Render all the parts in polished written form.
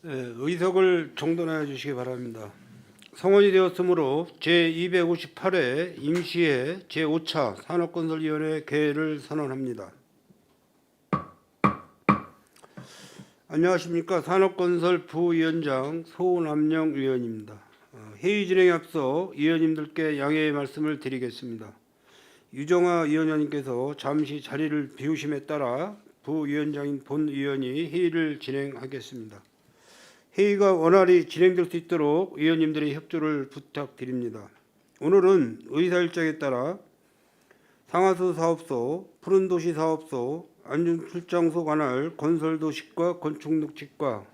의석을 정돈하여 주시기 바랍니다. 성원이 되었으므로 제258회 임시회 제5차 산업건설위원회 개회를 선언합니다. 안녕하십니까. 산업건설 부위원장 소남영 위원입니다. 회의 진행에 앞서 위원님들께 양해의 말씀을 드리겠습니다. 유정아 위원장님께서 잠시 자리를 비우심에 따라 부위원장인 본위원이 회의를 진행하겠습니다. 회의가 원활히 진행될 수 있도록 위원님들의 협조를 부탁드립니다. 오늘은 의사일정에 따라 상하수 사업소, 푸른도시 사업소, 안전출장소 관할 건설도시과 건축농지과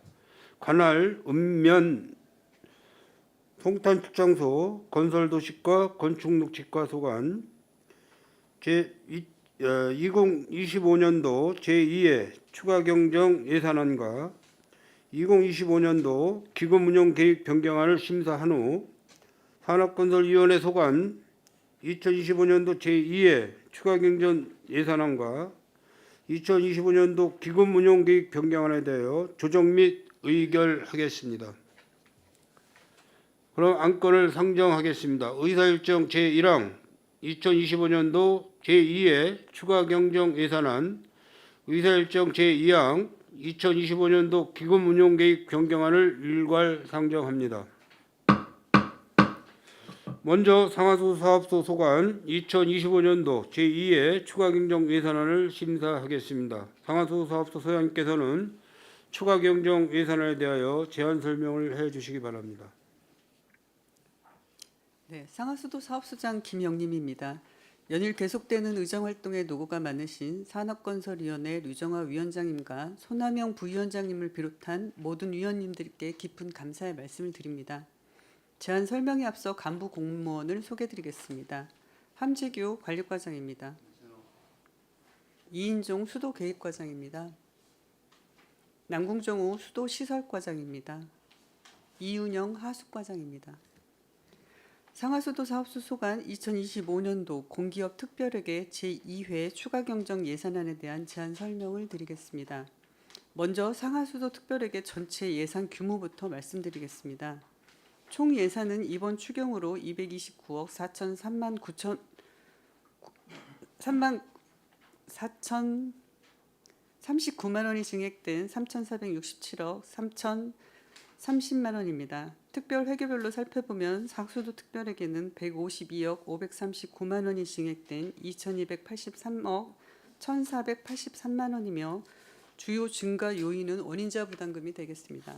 관할 읍면 송탄출장소 건설도시과 건축농지과 소관 2025년도 제2회 추가경정 예산안과 2025년도 기금운용계획 변경안을 심사한 후 산업건설위원회 소관 2025년도 제2회 추가경정 예산안과 2025년도 기금운용계획 변경안에 대하여 조정 및 의결하겠습니다. 그럼 안건을 상정하겠습니다. 의사일정 제1항 2025년도 제2회 추가경정 예산안, 의사일정 제2항 2025년도 기금운용계획 변경안을 일괄 상정합니다. 먼저 상하수 사업소 소관 2025년도 제2회 추가경정 예산안을 심사하겠습니다. 상하수 사업소 소장님께서는 추가경정 예산안에 대하여 제안 설명을 해주시기 바랍니다. 네, 상하수도 사업소장 김영림입니다. 연일 계속되는 의정활동에 노고가 많으신 산업건설위원회 류정아 위원장님과 소남영 부위원장님을 비롯한 모든 위원님들께 깊은 감사의 말씀을 드립니다. 제안 설명에 앞서 간부 공무원을 소개드리겠습니다. 함재규 관리과장입니다. 이인종 수도계획과장입니다. 남궁정우 수도시설과장입니다. 이윤영 하수과장입니다. 상하수도 사업소 소관 2025년도 공기업 특별회계 제2회 추가경정 예산안에 대한 제안 설명을 드리겠습니다. 먼저 상하수도 특별회계 전체 예산 규모부터 말씀드리겠습니다. 총 예산은 이번 추경으로 229억 4,039만 원이 증액된 3,467억 3,030만 원입니다. 특별 회계별로 살펴보면 상수도 특별회계는 152억 539만 원이 증액된 2,283억 1,483만 원이며 주요 증가 요인은 원인자 부담금이 되겠습니다.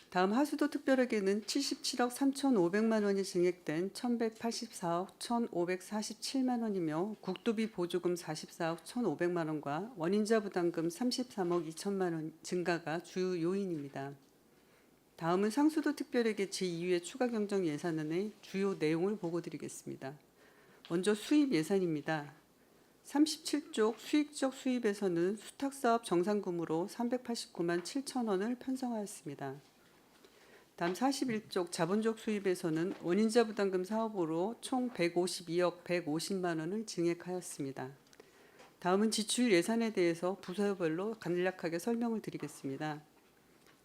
다음 하수도 특별회계는 77억 3,500만 원이 증액된 1,184억 1,547만 원이며 국도비 보조금 44억 1,500만 원과 원인자 부담금 33억 2천만 원 증가가 주요 요인입니다. 다음은 상수도 특별회계 제2회 추가경정 예산안의 주요 내용을 보고드리겠습니다. 먼저 수입 예산입니다. 37쪽 수익적 수입에서는 수탁사업 정상금으로 389만 7천 원을 편성하였습니다. 다음 41쪽 자본적 수입에서는 원인자 부담금 사업으로 총 152억 150만 원을 증액하였습니다. 다음은 지출 예산에 대해서 부서별로 간략하게 설명을 드리겠습니다.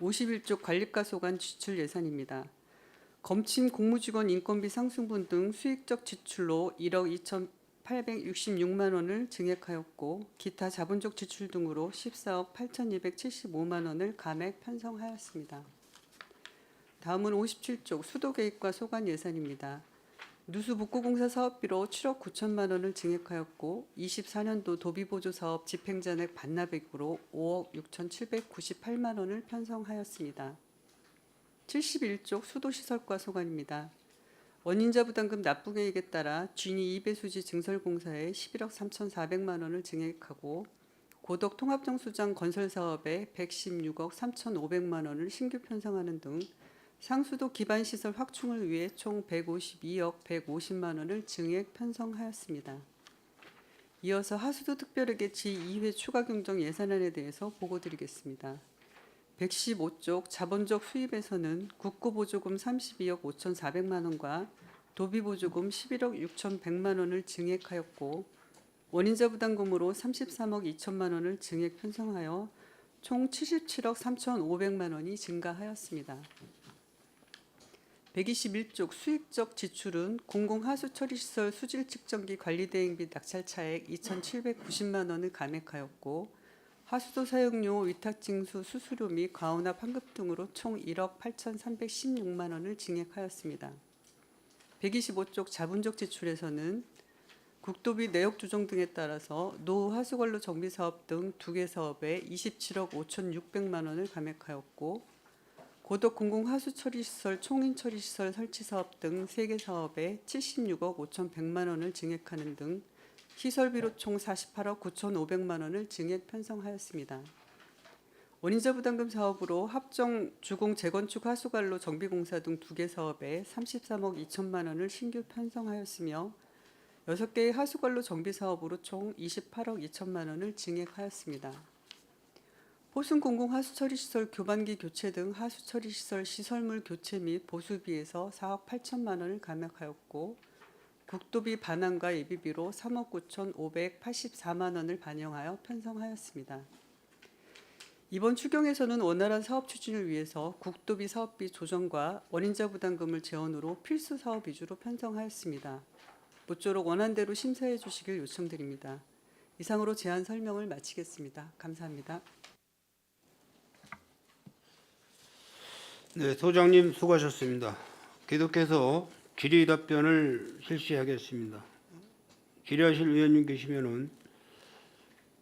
51쪽 관리과 소관 지출 예산입니다. 검침 공무직원 인건비 상승분 등 수익적 지출로 1억 2,866만 원을 증액하였고 기타 자본적 지출 등으로 14억 8,275만 원을 감액 편성하였습니다. 다음은 57쪽 수도계획과 소관 예산입니다. 누수복구공사 사업비로 7억 9천만 원을 증액하였고 24년도 도비보조 사업 집행잔액 반납액으로 5억 6,798만 원을 편성하였습니다. 71쪽 수도시설과 소관입니다. 원인자 부담금 납부 계획에 따라 G2 2배수지 증설공사에 11억 3,400만 원을 증액하고 고덕 통합정수장 건설사업에 116억 3,500만 원을 신규 편성하는 등 상수도 기반시설 확충을 위해 총 152억 150만 원을 증액 편성하였습니다. 이어서 하수도 특별회계 제2회 추가경정 예산안에 대해서 보고드리겠습니다. 115쪽 자본적 수입에서는 국고보조금 32억 5,400만 원과 도비보조금 11억 6,100만 원을 증액하였고 원인자 부담금으로 33억 2천만 원을 증액 편성하여 총 77억 3,500만 원이 증가하였습니다. 121쪽 수익적 지출은 공공하수처리시설 수질 측정기 관리대행 및 낙찰차액 2,790만 원을 감액하였고 하수도 사용료, 위탁징수, 수수료 및 과온합 환급 등으로 총 1억 8,316만 원을 증액하였습니다. 125쪽 자본적 지출에서는 국도비 내역 조정 등에 따라서 노후 하수관로 정비 사업 등 2개 사업에 27억 5,600만 원을 감액하였고 고덕 공공하수처리시설 총인처리시설 설치 사업 등 3개 사업에 76억 5,100만 원을 증액하는 등 시설비로 총 48억 9,500만 원을 증액 편성하였습니다. 원인자 부담금 사업으로 합정 주공 재건축 하수관로 정비공사 등 2개 사업에 33억 2천만 원을 신규 편성하였으며 6개의 하수관로 정비 사업으로 총 28억 2천만 원을 증액하였습니다. 포순 공공 하수처리시설 교반기 교체 등 하수처리시설 시설물 교체 및 보수비에서 4억 8천만 원을 감액하였고 국도비 반환과 예비비로 3억 9,584만 원을 반영하여 편성하였습니다. 이번 추경에서는 원활한 사업 추진을 위해서 국도비 사업비 조정과 원인자 부담금을 재원으로 필수 사업 위주로 편성하였습니다. 모쪼록 원안대로 심사해 주시길 요청드립니다. 이상으로 제안 설명을 마치겠습니다. 감사합니다. 네, 소장님 수고하셨습니다. 계속해서 질의 답변을 실시하겠습니다. 질의하실 의원님 계시면은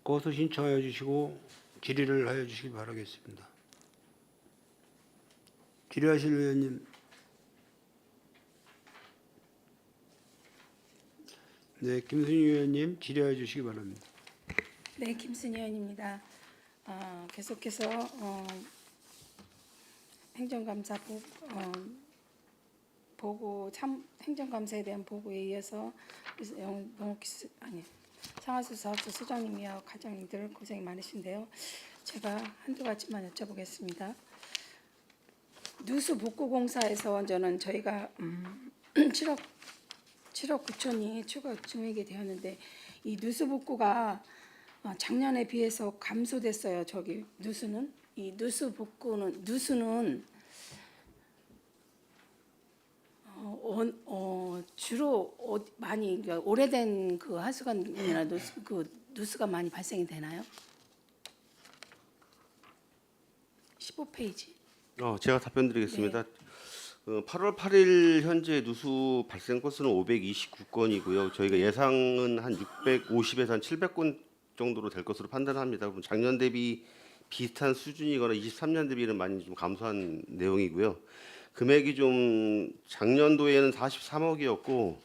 거수 신청하여 주시고 질의를 하여 주시기 바라겠습니다. 질의하실 의원님. 네, 김순희 의원님 질의해 주시기 바랍니다. 네, 김순희 의원입니다. 계속해서 행정감사 보고 행정감사에 대한 보고에 이어서 상하수 사업소 소장님이와 과장님들 고생이 많으신데요. 제가 한두 가지만 여쭤보겠습니다. 누수 복구공사에서 저희가 7억 9천이 추가 증액이 되었는데 이 누수 복구가 작년에 비해서 감소됐어요. 저기 누수는 이 누수는 주로 많이 그러니까 오래된 그 하수관이나 누수가 많이 발생이 되나요? 15페이지. 제가 답변드리겠습니다. 8월 8일 현재 누수 발생 건수는 529건이고요. 저희가 예상은 한 650에서 한 700건 정도로 될 것으로 판단합니다. 그럼 작년 대비 비슷한 수준이거나 23년 대비는 많이 좀 감소한 내용이고요. 금액이 좀 작년도에는 43억이었고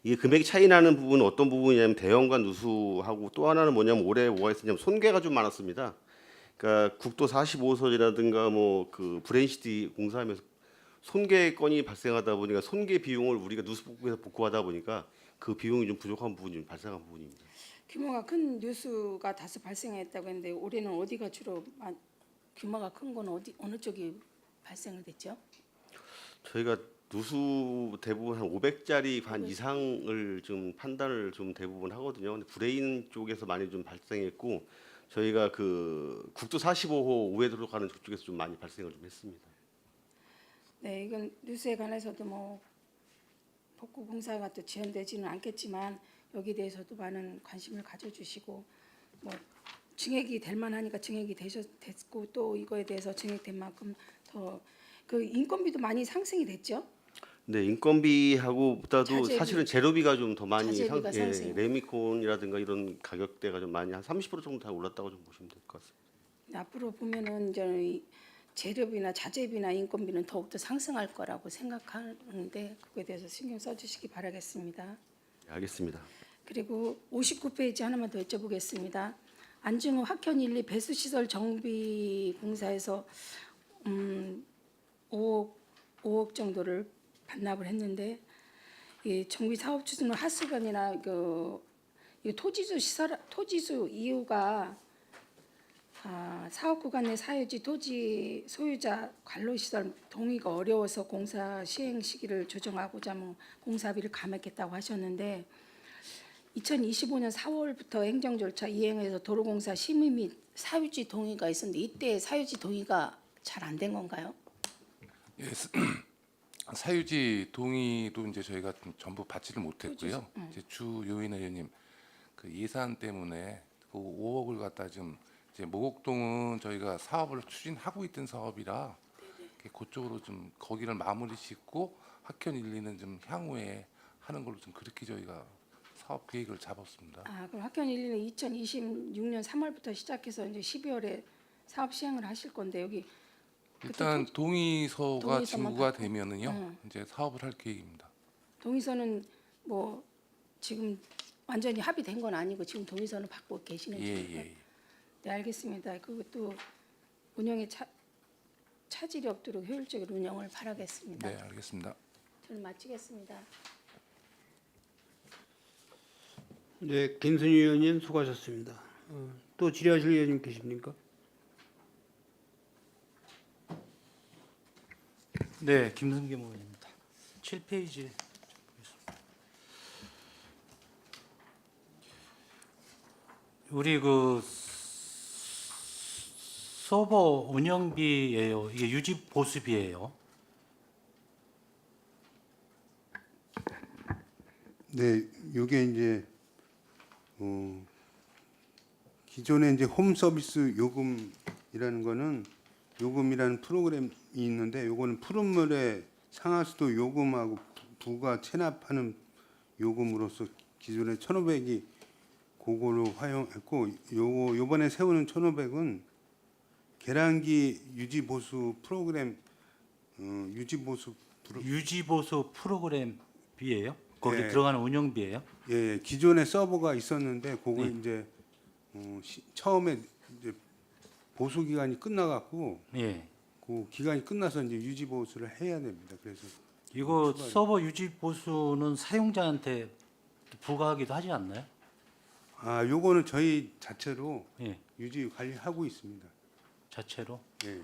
이게 금액이 차이 나는 부분은 어떤 부분이냐면 대형관 누수하고 또 하나는 뭐냐면 올해 뭐가 있었냐면 손괴가 좀 많았습니다. 그러니까 국도 45호선이라든가 뭐 그 브레인시티 공사하면서 손괴 건이 발생하다 보니까 손괴 비용을 우리가 누수 복구에서 복구하다 보니까 그 비용이 좀 부족한 부분이 좀 발생한 부분입니다. 규모가 큰 뉴스가 다수 발생했다고 했는데 올해는 어디가 주로 규모가 큰 건 어느 쪽이 발생을 됐죠? 저희가 누수 대부분 한 500짜리 반 이상을 좀 판단을 좀 대부분 하거든요. 근데 브레인 쪽에서 많이 좀 발생했고 저희가 그 국도 45호 우회도로 가는 쪽에서 좀 많이 발생을 좀 했습니다. 네, 이건 뉴스에 관해서도 뭐 복구 공사가 또 지연되지는 않겠지만 여기에 대해서도 많은 관심을 가져주시고 뭐 증액이 될 만하니까 증액이 됐고 또 이거에 대해서 증액된 만큼 더 그 인건비도 많이 상승이 됐죠. 네, 인건비하고보다도 자재비, 사실은 재료비가 좀 더 많이 자재비가 상승. 레미콘이라든가 이런 가격대가 좀 많이 한 30% 정도 다 올랐다고 좀 보시면 될 것 같습니다. 앞으로 보면은 이제 이 재료비나 자재비나 인건비는 더욱더 상승할 거라고 생각하는데 그거에 대해서 신경 써주시기 바라겠습니다. 네, 알겠습니다. 그리고 59페이지 하나만 더 여쭤보겠습니다. 안중호 학현 1, 2 배수시설 정비 공사에서 5억 정도를 반납을 했는데 이 정비 사업 추진은 하수관이나 이 토지수 이유가 사업 구간 내 사유지 토지 소유자 관로시설 동의가 어려워서 공사 시행 시기를 조정하고자 공사비를 감액했다고 하셨는데 2025년 4월부터 행정 절차 이행해서 도로공사 심의 및 사유지 동의가 있었는데 이때 사유지 동의가 잘 안 된 건가요? 예, 사유지 동의도 이제 저희가 좀 전부 받지를 못했고요. 이제 주 요인 의원님 그 예산 때문에 그 5억을 갖다 좀 이제 모곡동은 저희가 사업을 추진하고 있던 사업이라 그쪽으로 좀 거기를 마무리 짓고 학교 1, 2는 좀 향후에 하는 걸로 좀 그렇게 저희가 사업 계획을 잡았습니다. 아, 그럼 학교 1, 2는 2026년 3월부터 시작해서 이제 12월에 사업 시행을 하실 건데 여기 일단 동의서가 동의서만 진구가 받고? 되면은요 이제 사업을 할 계획입니다. 동의서는 뭐 지금 완전히 합의된 건 아니고 지금 동의서는 받고 계시는 중이에요. 예. 네, 알겠습니다. 그것도 운영에 차질이 없도록 효율적인 운영을 바라겠습니다. 네, 알겠습니다. 저는 마치겠습니다. 네, 김순희 의원님 수고하셨습니다. 또 질의하실 의원님 계십니까? 네, 김승겸 의원입니다. 7페이지 보겠습니다. 우리 그 서버 운영비예요. 이게 유지 보수비예요. 네, 이게 이제 기존에 이제 홈 서비스 요금이라는 거는 요금이라는 프로그램이 있는데 요거는 푸른물의 상하수도 요금하고 부가 체납하는 요금으로서 기존에 1,500이 그거로 활용했고 요번에 세우는 1,500은 계량기 유지 보수 프로그램 유지 보수 유지 보수 프로그램비예요. 거기 네. 들어가는 운영비예요. 예, 기존에 서버가 있었는데 그거 네. 이제 처음에 이제 보수 기간이 끝나갖고 예. 그 기간이 끝나서 이제 유지 보수를 해야 됩니다. 그래서 이거 서버 유지 보수는 사용자한테 부과하기도 하지 않나요? 아, 요거는 저희 자체로 예. 유지 관리하고 있습니다. 자체로. 예,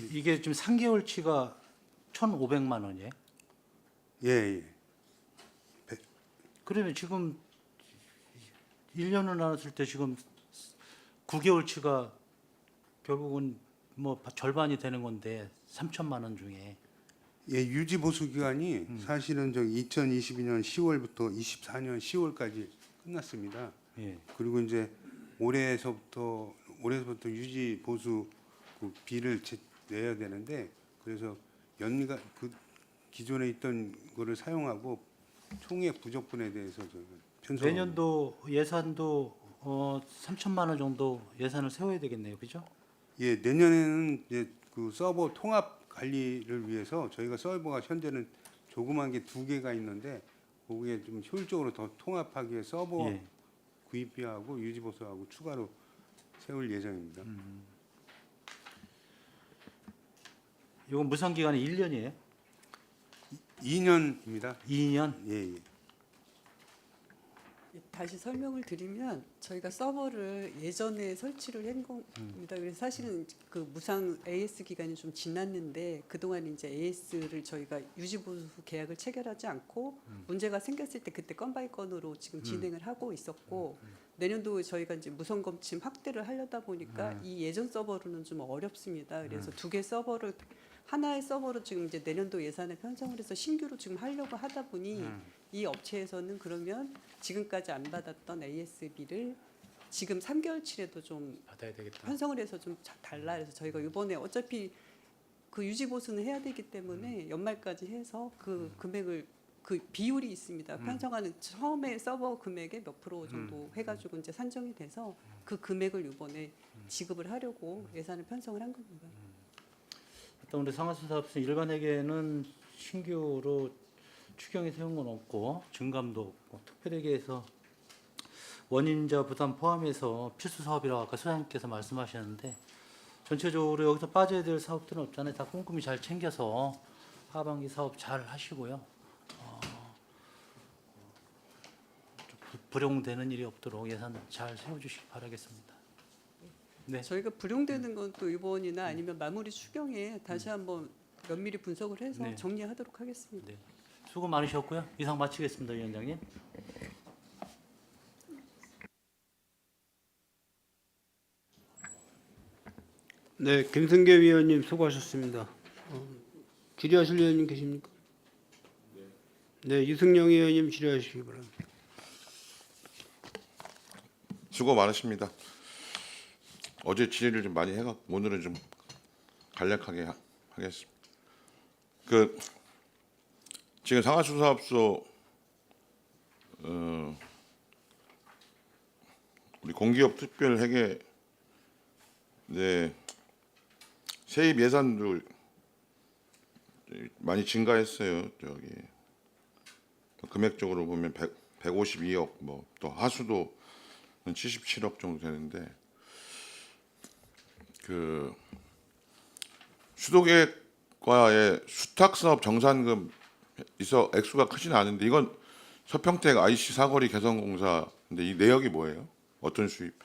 이게 지금 3개월치가 1,500만 원이에요. 예, 예. 그러면 지금 1년을 나눴을 때 지금 9개월치가 결국은 뭐 절반이 되는 건데 3천만 원 중에 예, 유지 보수 기간이 사실은 저 2022년 10월부터 24년 10월까지 끝났습니다. 예. 그리고 이제 올해서부터 유지 보수 그 비를 내야 되는데 그래서 연간 그 기존에 있던 거를 사용하고 총액 부족분에 대해서 저희가 편성. 내년도 예산도 3천만 원 정도 예산을 세워야 되겠네요, 그죠? 예, 내년에는 이제 그 서버 통합 관리를 위해서 저희가 서버가 현재는 조그만 게 2개가 있는데 거기에 좀 효율적으로 더 통합하기 위해 서버 예. 구입비하고 유지 보수하고 추가로 세울 예정입니다. 이건 무상 기간이 1년이에요? 2년입니다. 2년? 예, 예. 다시 설명을 드리면 저희가 서버를 예전에 설치를 한 겁니다. 그래서 사실은 그 무상 AS 기간이 좀 지났는데 그동안 이제 AS를 저희가 유지보수 계약을 체결하지 않고 문제가 생겼을 때 그때 건 바이 건으로 지금 진행을 하고 있었고 내년도에 저희가 이제 무선 검침 확대를 하려다 보니까 이 예전 서버로는 좀 어렵습니다. 그래서 2개 서버를 하나의 서버로 지금 이제 내년도 예산에 편성을 해서 신규로 지금 하려고 하다 보니 이 업체에서는 그러면 지금까지 안 받았던 AS비를 지금 3개월치라도 좀 받아야 되겠다. 편성을 해서 좀 달라. 그래서 저희가 이번에 어차피 그 유지 보수는 해야 되기 때문에 연말까지 해서 그 금액을 그 비율이 있습니다. 편성하는 처음에 서버 금액의 몇 프로 정도 해가지고 이제 산정이 돼서 그 금액을 이번에 지급을 하려고 예산을 편성을 한 겁니다. 일단 우리 상하수 사업소 일반회계는 신규로 추경에 세운 건 없고 증감도 없고 특별회계에서 원인자 부담 포함해서 필수 사업이라고 아까 소장님께서 말씀하셨는데 전체적으로 여기서 빠져야 될 사업들은 없잖아요. 다 꼼꼼히 잘 챙겨서 하반기 사업 잘 하시고요. 불용되는 일이 없도록 예산 잘 세워주시기 바라겠습니다. 네. 저희가 불용되는 건 또 이번이나 아니면 마무리 추경에 다시 한번 면밀히 분석을 해서 네. 정리하도록 하겠습니다. 네. 수고 많으셨고요. 이상 마치겠습니다, 위원장님. 네, 김승계 위원님 수고하셨습니다. 질의하실 위원님 계십니까? 네, 유승영 위원님 질의하시기 바랍니다. 수고 많으십니다. 어제 질의를 좀 많이 해갖고 오늘은 좀 간략하게 하겠습니다. 지금 상하수사업소 우리 공기업 특별회계 네, 세입 예산들 많이 증가했어요. 저기 금액적으로 보면 152억 뭐 또 하수도 77억 정도 되는데 그 수도계획과의 수탁사업 정산금 있어 액수가 크진 않은데 이건 서평택 IC 사거리 개선공사인데 이 내역이 뭐예요? 어떤 수입?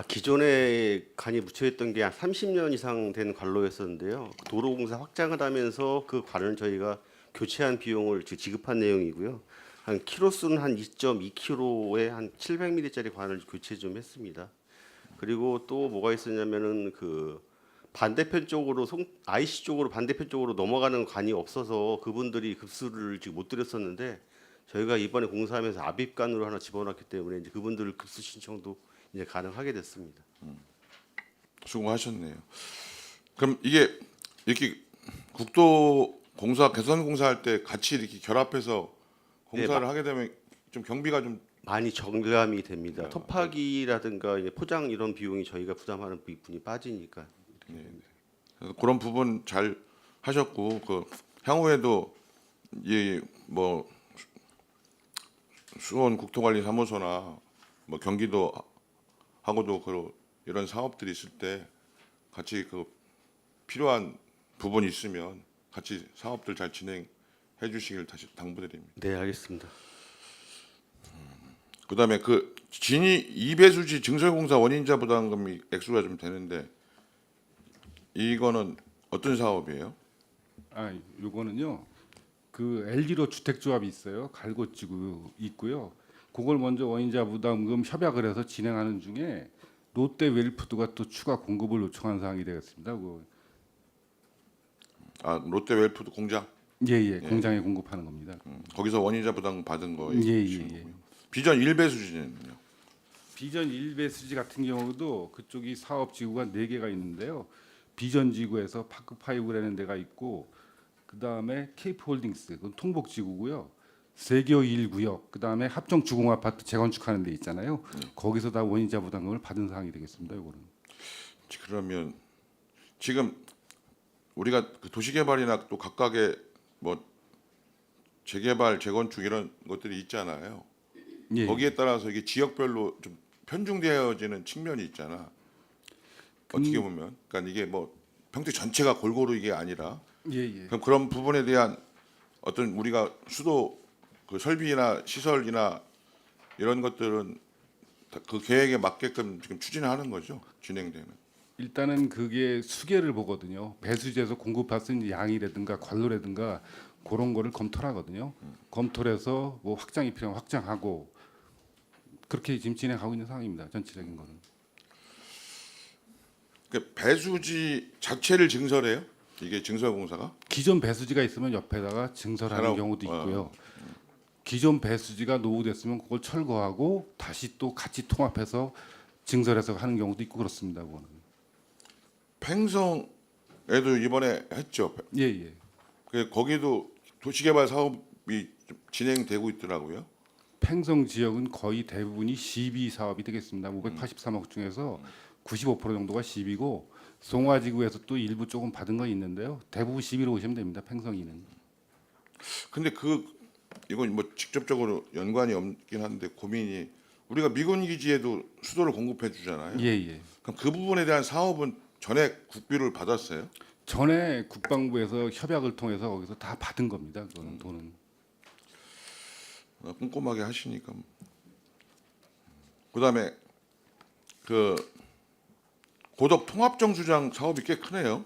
기존에 관이 묻혀있던 게 한 30년 이상 된 관로였었는데요. 도로공사 확장을 하면서 그 관을 저희가 교체한 비용을 지급한 내용이고요. 한 키로수는 한 2.2km에 한 700mm짜리 관을 교체 좀 했습니다. 그리고 또 뭐가 있었냐면은 그 반대편 쪽으로 IC 쪽으로 반대편 쪽으로 넘어가는 관이 없어서 그분들이 급수를 지금 못 드렸었는데 저희가 이번에 공사하면서 압입관으로 하나 집어넣었기 때문에 이제 그분들 급수 신청도 이제 가능하게 됐습니다. 수고하셨네요. 그럼 이게 이렇게 국도공사 개선공사할 때 같이 이렇게 결합해서 공사를 하게 되면 좀 경비가 좀 많이 절감이 됩니다. 토파기라든가 이제 포장 이런 비용이 저희가 부담하는 부분이 빠지니까. 그래서 그런 부분 잘 하셨고 그 향후에도 이 뭐 수원 국토관리사무소나 뭐 경기도 하고도 이런 사업들이 있을 때 같이 그 필요한 부분이 있으면 같이 사업들 잘 진행해 주시길 다시 당부드립니다. 네, 알겠습니다. 그다음에 그 진위 이배수지 증설공사 원인자 부담금이 액수가 좀 되는데 이거는 어떤 사업이에요? 요거는요. 그 LG로 주택조합이 있어요. 갈고지구 있고요. 그걸 먼저 원인자 부담금 협약을 해서 진행하는 중에 롯데 웰푸드가 또 추가 공급을 요청한 사항이 되겠습니다. 롯데 웰푸드 공장 예, 공장에 공급하는 겁니다. 거기서 원인자 부담금 받은 거예요. 예. 비전 1배수지는요? 비전 1배수지 같은 경우도 그쪽이 사업 지구가 4개가 있는데요. 비전 지구에서 파크파이브라는 데가 있고 그다음에 케이프홀딩스 그건 통복 지구고요. 세교 1구역 그다음에 합정 주공 아파트 재건축하는 데 있잖아요. 거기서 다 원인자 부담금을 받은 사항이 되겠습니다. 이거는. 그러면 지금 우리가 그 도시개발이나 또 각각의 뭐 재개발, 재건축 이런 것들이 있잖아요. 예. 거기에 따라서 이게 지역별로 좀 편중되어지는 측면이 있잖아. 어떻게 보면, 그러니까 이게 뭐 평택 전체가 골고루 이게 아니라 예. 그럼 그런 부분에 대한 어떤 우리가 수도 그 설비나 시설이나 이런 것들은 그 계획에 맞게끔 지금 추진하는 거죠. 진행되는. 일단은 그게 수계를 보거든요. 배수지에서 공급받은 양이라든가 관로라든가 그런 거를 검토를 하거든요. 검토를 해서 뭐 확장이 필요하면 확장하고 그렇게 지금 진행하고 있는 상황입니다. 전체적인 거는. 그 배수지 자체를 증설해요? 이게 증설공사가? 기존 배수지가 있으면 옆에다가 증설하는 새로, 경우도 있고요. 기존 배수지가 노후됐으면 그걸 철거하고 다시 또 같이 통합해서 증설해서 하는 경우도 있고 그렇습니다. 그거는. 팽성에도 이번에 했죠. 예. 거기도 도시개발 사업이 좀 진행되고 있더라고요. 팽성 지역은 거의 대부분이 시비 사업이 되겠습니다. 583억 중에서 95% 정도가 시비고 송화지구에서 또 일부 조금 받은 건 있는데요. 대부분 시비로 보시면 됩니다. 팽성이는. 근데 이건 뭐 직접적으로 연관이 없긴 한데 고민이 우리가 미군 기지에도 수도를 공급해 주잖아요. 예. 그럼 그 부분에 대한 사업은 전액 국비를 받았어요? 전에 국방부에서 협약을 통해서 거기서 다 받은 겁니다. 그거는 돈은. 꼼꼼하게 하시니까. 그다음에 그 고덕 통합정수장 사업이 꽤 크네요.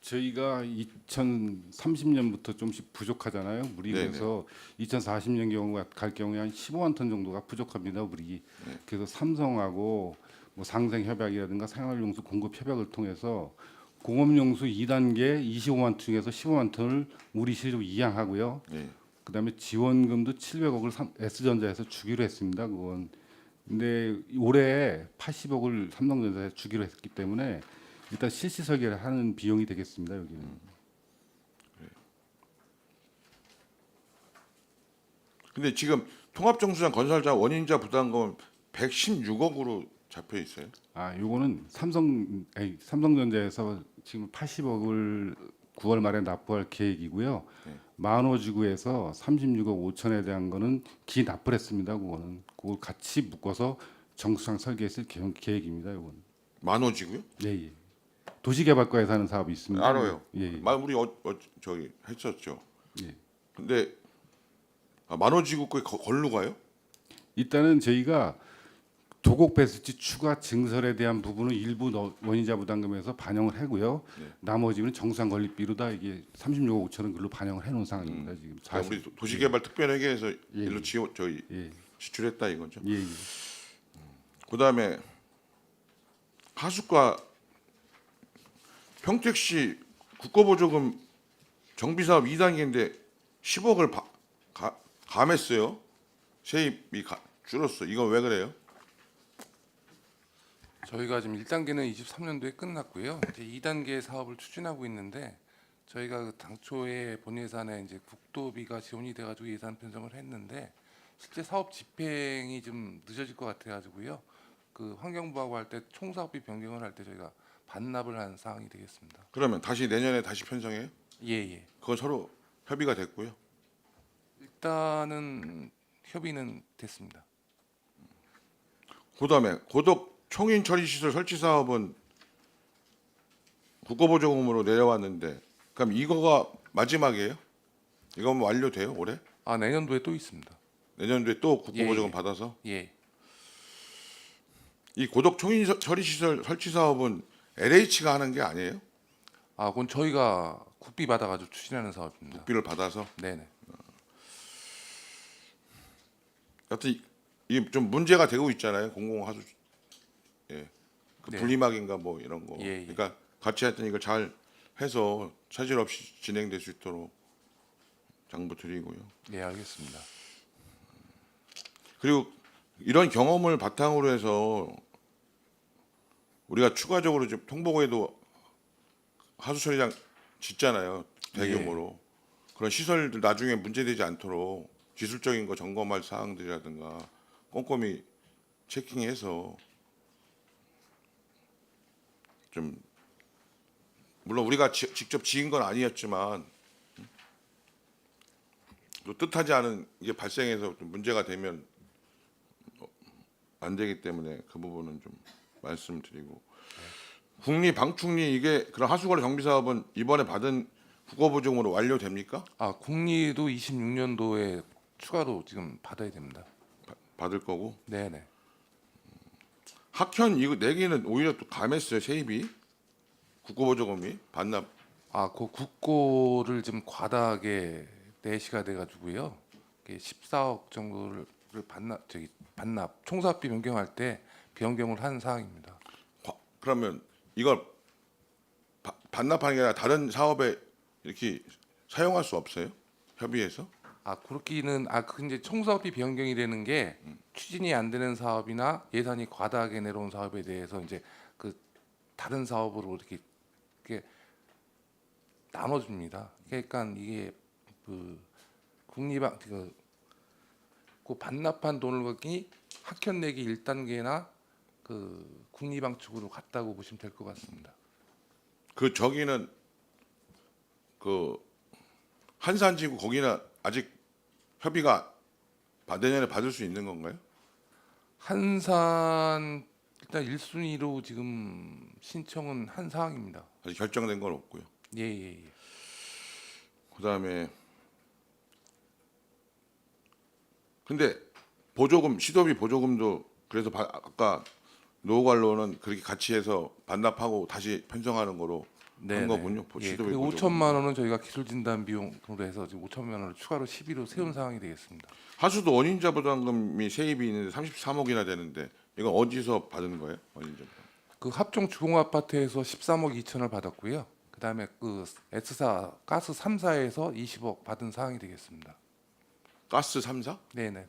저희가 2030년부터 좀씩 부족하잖아요. 물이 네네. 그래서 2040년 경우가 갈 경우에 한 15만 톤 정도가 부족합니다. 물이. 그래서 삼성하고 뭐 상생 협약이라든가 생활용수 공급 협약을 통해서 공업용수 2단계 25만 톤 중에서 15만 톤을 우리 시로 이양하고요. 예. 그다음에 지원금도 700억을 S전자에서 주기로 했습니다. 그건. 근데 올해 80억을 삼성전자에 주기로 했기 때문에 일단 실시 설계를 하는 비용이 되겠습니다. 여기는. 근데 지금 통합정수장 건설자 원인자 부담금 116억으로 잡혀 있어요. 아, 요거는 삼성전자에서 지금 80억을 9월 말에 납부할 계획이고요. 네. 만호지구에서 36억 5천에 대한 거는 기납부를 했습니다. 그거는 그걸 같이 묶어서 정수장 설계했을 계획입니다. 요거는. 만호지고요? 예, 예. 도시개발과에서 하는 사업이 있습니다. 알아요. 예, 예. 우리 저기 했었죠. 예. 근데 만호지구 거에 걸로 가요? 일단은 저희가 도곡 배수지 추가 증설에 대한 부분은 일부 원인자 부담금에서 반영을 하고요. 네. 나머지는 정상 건립비로 다 이게 36억 5천원 글로 반영을 해놓은 상황입니다. 지금 그러니까 우리 도시개발 특별회계에서 예. 일로 저희 예, 지출했다 이거죠. 예, 예. 그다음에 하수과 평택시 국고보조금 정비사업 2단계인데 10억을 감했어요. 세입이 줄었어. 이건 왜 그래요? 저희가 지금 1단계는 23년도에 끝났고요. 이제 2단계 사업을 추진하고 있는데 저희가 그 당초에 본 예산에 이제 국도비가 지원이 돼가지고 예산 편성을 했는데 실제 사업 집행이 좀 늦어질 것 같아가지고요. 그 환경부하고 할 때 총사업비 변경을 할 때 저희가 반납을 한 상황이 되겠습니다. 그러면 다시 내년에 다시 편성해요? 예예. 그건 서로 협의가 됐고요. 일단은 협의는 됐습니다. 그다음에 고덕 총인 처리 시설 설치 사업은 국고보조금으로 내려왔는데 그럼 이거가 마지막이에요? 이건 완료돼요 올해? 아 내년도에 또 있습니다. 내년도에 또 국고보조금 예. 받아서 예. 이 고덕 총인 처리 시설 설치 사업은 LH가 하는 게 아니에요? 아 그건 저희가 국비 받아가지고 추진하는 사업입니다. 국비를 받아서. 네네. 여튼 이게 좀 문제가 되고 있잖아요. 공공하수 그 네. 분리막인가 뭐 이런 거. 예, 예. 그러니까 같이 하여튼 이걸 잘 해서 차질 없이 진행될 수 있도록 장부 드리고요. 예 알겠습니다. 그리고 이런 경험을 바탕으로 해서 우리가 추가적으로 좀 통보구에도 하수 처리장 짓잖아요. 대규모로. 그런 시설들 나중에 문제되지 않도록 기술적인 거 점검할 사항들이라든가 꼼꼼히 체킹해서 좀 물론 우리가 직접 지은 건 아니었지만 또 뜻하지 않은 게 발생해서 좀 문제가 되면 안 되기 때문에 그 부분은 좀 말씀드리고 국리 방충리 이게 그런 하수거래 정비 사업은 이번에 받은 국고보조금으로 완료됩니까? 아 국리도 26년도에 추가로 지금 받아야 됩니다. 받을 거고 네네. 학현 이거 내기는 오히려 또 감했어요 세입이 국고보조금이 반납 아 그 국고를 좀 과다하게 내시가 돼가지고요. 14억 정도를 반납 총사업비 변경할 때 변경을 한 사항입니다. 그러면 이걸 반납하는 게 아니라 다른 사업에 이렇게 사용할 수 없어요? 협의해서? 아 그렇기는 그 이제 총사업비 변경이 되는 게 추진이 안 되는 사업이나 예산이 과다하게 내려온 사업에 대해서 이제 그 다른 사업으로 이렇게 나눠줍니다. 그러니까 이게 그 국리방 그 반납한 돈을 갖기 학현 내기 1단계나 그 국리방축으로 갔다고 보시면 될 것 같습니다. 그 저기는 그 한산지구 거기는 아직 협의가 내년에 받을 수 있는 건가요? 한산 일단 1순위로 지금 신청은 한 사항입니다. 아직 결정된 건 없고요. 예. 그다음에 근데 보조금 시도비 보조금도 그래서 아까 노관로는 그렇게 같이 해서 반납하고 다시 편성하는 거로 네, 거군요. 예, 시도비 그리고 보조금. 5천만 원은 저희가 기술 진단 비용으로 해서 지금 5천만 원을 추가로 시비로 세운 상황이 되겠습니다. 하수도 원인자 부담금이 세입이 있는데 33억이나 되는데 이건 어디서 받은 거예요? 원인자 부담. 그 합종 주공 아파트에서 13억 2천을 받았고요. 그다음에 그 S사 가스 3사에서 20억 받은 상황이 되겠습니다. 가스 3사? 네, 네, 네.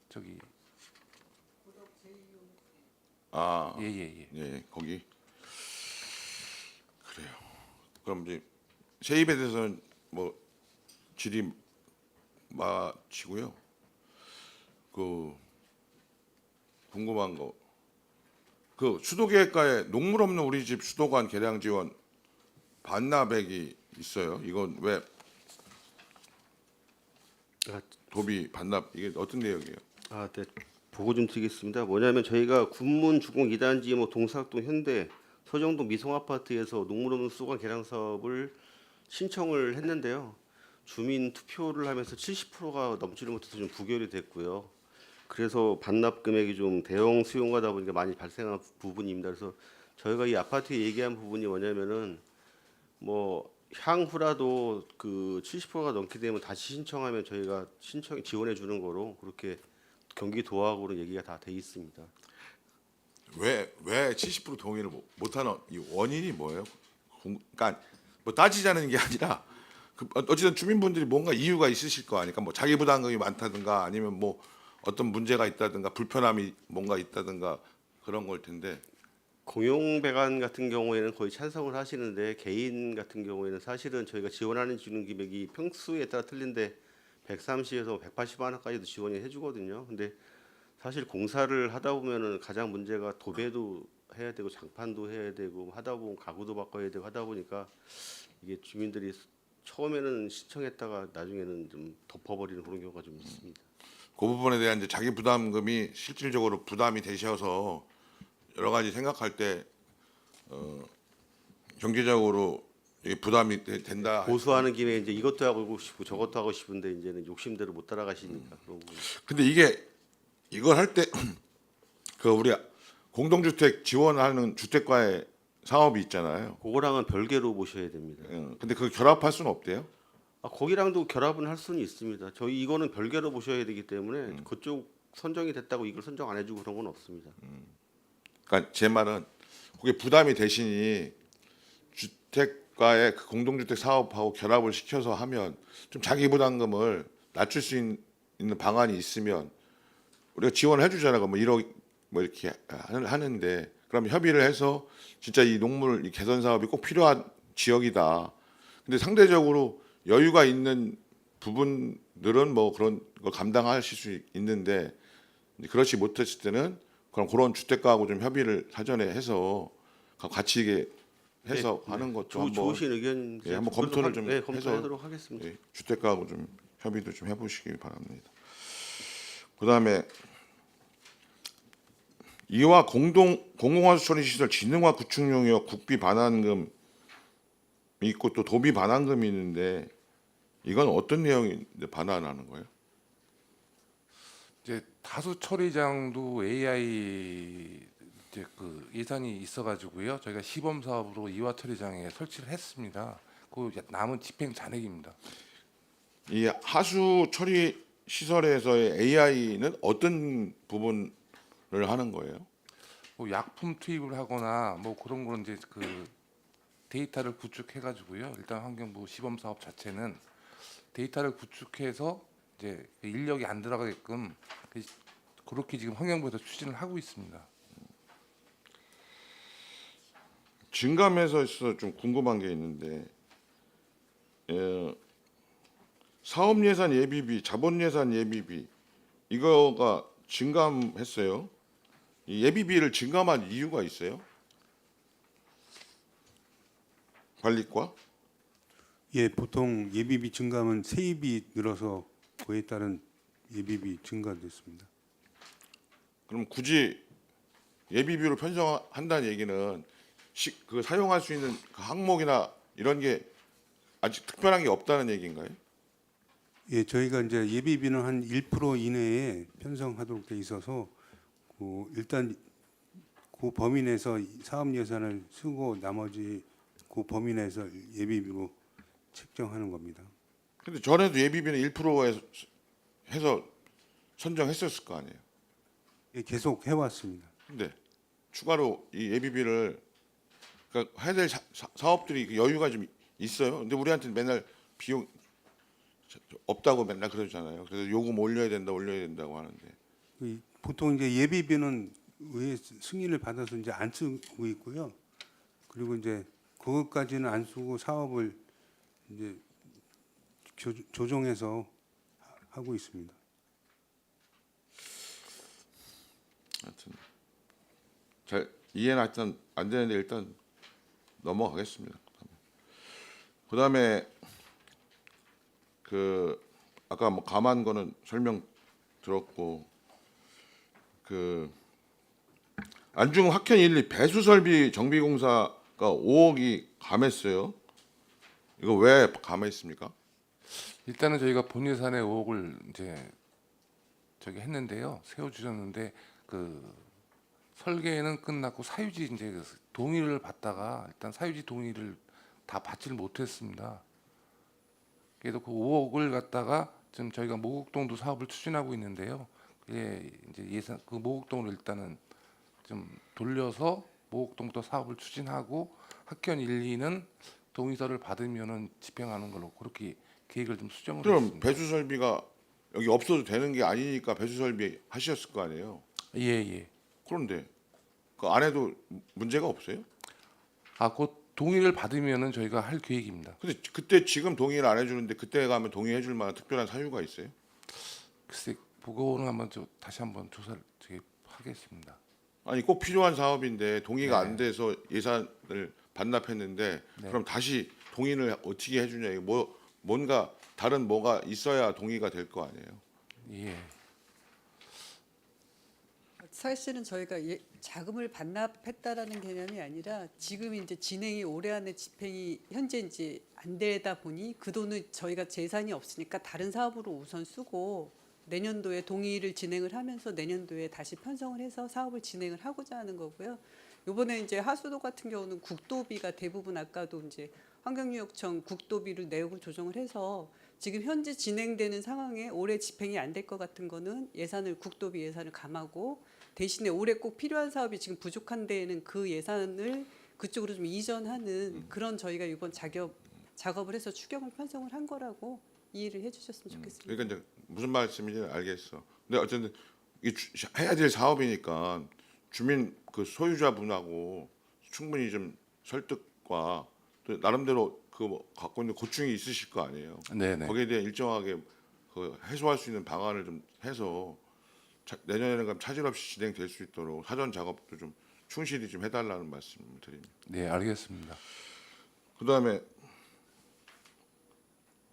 저기 아, 예예예. 예, 거기 그래요. 그럼 이제 세입에 대해서는 뭐 질이 마치고요. 그 궁금한 거, 그 수도계획과에 녹물 없는 우리 집 수도관 개량 지원 반납액이 있어요. 이건 왜 아, 도비 반납 이게 어떤 내용이에요? 아, 네. 보고 좀 드리겠습니다. 뭐냐면 저희가 군문 주공 2단지 뭐 동사학동 현대 서정동 미성 아파트에서 녹물 없는 수도관 개량 사업을 신청을 했는데요. 주민 투표를 하면서 70%가 넘지를 못해서 좀 부결이 됐고요. 그래서 반납 금액이 좀 대형 수용가다 보니까 많이 발생한 부분입니다. 그래서 저희가 이 아파트에 얘기한 부분이 뭐냐면은 뭐 향후라도 그 70%가 넘게 되면 다시 신청하면 저희가 신청 지원해 주는 거로 그렇게 경기도하고는 얘기가 다 돼 있습니다. 왜 70% 동의를 못하는 이 원인이 뭐예요? 그러니까 뭐 따지자는 게 아니라 그 어쨌든 주민분들이 뭔가 이유가 있으실 거 아니까 뭐 자기 부담금이 많다든가 아니면 뭐 어떤 문제가 있다든가 불편함이 뭔가 있다든가 그런 걸 텐데 공용 배관 같은 경우에는 거의 찬성을 하시는데 개인 같은 경우에는 사실은 저희가 지원하는 주는 금액이 평수에 따라 틀린데 130에서 180만 원까지도 지원이 해주거든요. 근데 사실 공사를 하다 보면은 가장 문제가 도배도 해야 되고 장판도 해야 되고 하다 보면 가구도 바꿔야 되고 하다 보니까 이게 주민들이 처음에는 신청했다가 나중에는 좀 덮어버리는 그런 경우가 좀 있습니다. 그 부분에 대한 이제 자기 부담금이 실질적으로 부담이 되셔서 여러 가지 생각할 때 경제적으로 이게 부담이 된다. 고수하는 김에 이제 이것도 하고 싶고 저것도 하고 싶은데 이제는 욕심대로 못 따라가시니까 그런 부분. 근데 이게 이걸 할 때 그 우리 공동주택 지원하는 주택과의 사업이 있잖아요. 그거랑은 별개로 보셔야 됩니다. 근데 그 결합할 수는 없대요. 아, 거기랑도 결합은 할 수는 있습니다. 저희 이거는 별개로 보셔야 되기 때문에 그쪽 선정이 됐다고 이걸 선정 안 해주고 그런 건 없습니다. 그러니까 제 말은 그게 부담이 되시니 주택과의 그 공동주택 사업하고 결합을 시켜서 하면 좀 자기 부담금을 낮출 수 있는 방안이 있으면 우리가 지원을 해주잖아요. 뭐 1억 뭐 이렇게 하는데 그럼 협의를 해서 진짜 이 녹물 이 개선 사업이 꼭 필요한 지역이다. 근데 상대적으로 여유가 있는 부분들은 뭐 그런 걸 감당하실 수 있는데 그렇지 못했을 때는 그럼 그런 주택가하고 좀 협의를 사전에 해서 같이 이게 해서 하는 것도 한번 좋으신 의견 예, 한번 검토를 좀 해서 검토하도록 하겠습니다. 예, 주택가하고 좀 협의도 좀 해보시기 바랍니다. 그다음에 이와 공공화수 처리시설 진흥화 구축용이요 국비 반환금 있고 또 도비 반환금이 있는데 이건 어떤 내용인데 반환하는 거예요? 이제 다수 처리장도 AI 이제 그 예산이 있어가지고요. 저희가 시범 사업으로 이화 처리장에 설치를 했습니다. 그 남은 집행 잔액입니다. 이 하수 처리 시설에서의 AI는 어떤 부분을 하는 거예요? 뭐 약품 투입을 하거나 뭐 그런 거는 이제 그 데이터를 구축해가지고요. 일단 환경부 시범 사업 자체는 데이터를 구축해서 이제 인력이 안 들어가게끔 그렇게 지금 환경부에서 추진을 하고 있습니다. 증감에서 좀 궁금한 게 있는데 사업 예산 예비비, 자본 예산 예비비 이거가 증감했어요. 이 예비비를 증감한 이유가 있어요? 관리과? 예, 보통 예비비 증감은 세입이 늘어서 그에 따른 예비비 증가됐습니다. 그럼 굳이 예비비로 편성한다는 얘기는 그 사용할 수 있는 그 항목이나 이런 게 아직 특별한 게 없다는 얘기인가요? 예, 저희가 이제 예비비는 한 1% 이내에 편성하도록 돼 있어서 일단 그 범위 내에서 사업 예산을 쓰고 나머지 그 범위 내에서 예비비로 책정하는 겁니다. 근데 전에도 예비비는 1% 해서 선정했었을 거 아니에요. 예, 계속 해왔습니다. 근데 추가로 이 예비비를 그러니까 해야 될 사업들이 그 여유가 좀 있어요. 근데 우리한테 맨날 비용 없다고 맨날 그러잖아요. 그래서 요금 올려야 된다고 하는데 보통 이제 예비비는 의 승인을 받아서 이제 안 쓰고 있고요. 그리고 이제 그것까지는 안 쓰고 사업을 이제 조정해서 하고 있습니다. 하여튼 잘 이해는 하여튼 안 되는데 일단 넘어가겠습니다. 그다음에 그 아까 뭐 감한 거는 설명 들었고 그 안중 학현 1, 2 배수 설비 정비 공사가 5억이 감했어요. 이거 왜 감했습니까? 일단은 저희가 본 예산에 5억을 이제 저기 했는데요. 세워 주셨는데 그 설계는 끝났고 사유지 이제 그 동의를 받다가 일단 사유지 동의를 다 받지를 못했습니다. 그래도 그 5억을 갖다가 지금 저희가 모곡동도 사업을 추진하고 있는데요. 그게 이제 예산 그 모곡동을 일단은 좀 돌려서 모곡동부터 사업을 추진하고 학현 1, 2는 동의서를 받으면은 집행하는 걸로 그렇게 계획을 좀 수정을 그럼 했습니다. 배수 설비가 여기 없어도 되는 게 아니니까 배수 설비 하셨을 거 아니에요. 예. 그런데 그 안에도 문제가 없어요? 그 동의를 받으면은 저희가 할 계획입니다. 근데 그때 지금 동의를 안 해주는데 그때 가면 동의해 줄 만한 특별한 사유가 있어요? 글쎄 그거는 한번 다시 한번 조사를 저기 하겠습니다. 아니 꼭 필요한 사업인데 동의가 네. 안 돼서 예산을 반납했는데 네. 그럼 다시 동의를 어떻게 해주냐 이거 뭔가 다른 뭐가 있어야 동의가 될 거 아니에요. 예. 사실은 저희가 자금을 반납했다라는 개념이 아니라 지금 이제 진행이 올해 안에 집행이 현재 이제 안 되다 보니 그 돈은 저희가 재산이 없으니까 다른 사업으로 우선 쓰고 내년도에 동의를 진행을 하면서 내년도에 다시 편성을 해서 사업을 진행을 하고자 하는 거고요. 이번에 이제 하수도 같은 경우는 국도비가 대부분 아까도 이제 환경유역청 국도비를 내역을 조정을 해서 지금 현재 진행되는 상황에 올해 집행이 안 될 것 같은 거는 예산을 국도비 예산을 감하고 대신에 올해 꼭 필요한 사업이 지금 부족한 데에는 그 예산을 그쪽으로 좀 이전하는 그런 저희가 이번 작업을 해서 추경을 편성을 한 거라고 이해를 해주셨으면 좋겠습니다. 그러니까 이제 무슨 말씀인지 알겠어. 근데 어쨌든 이게 해야 될 사업이니까 주민 그 소유자분하고 충분히 좀 설득과 또 나름대로 그 갖고 있는 고충이 있으실 거 아니에요. 네네. 거기에 대해 일정하게 그 해소할 수 있는 방안을 좀 해서 내년에는 그럼 차질 없이 진행될 수 있도록 사전 작업도 좀 충실히 좀 해달라는 말씀을 드립니다. 네, 알겠습니다. 그다음에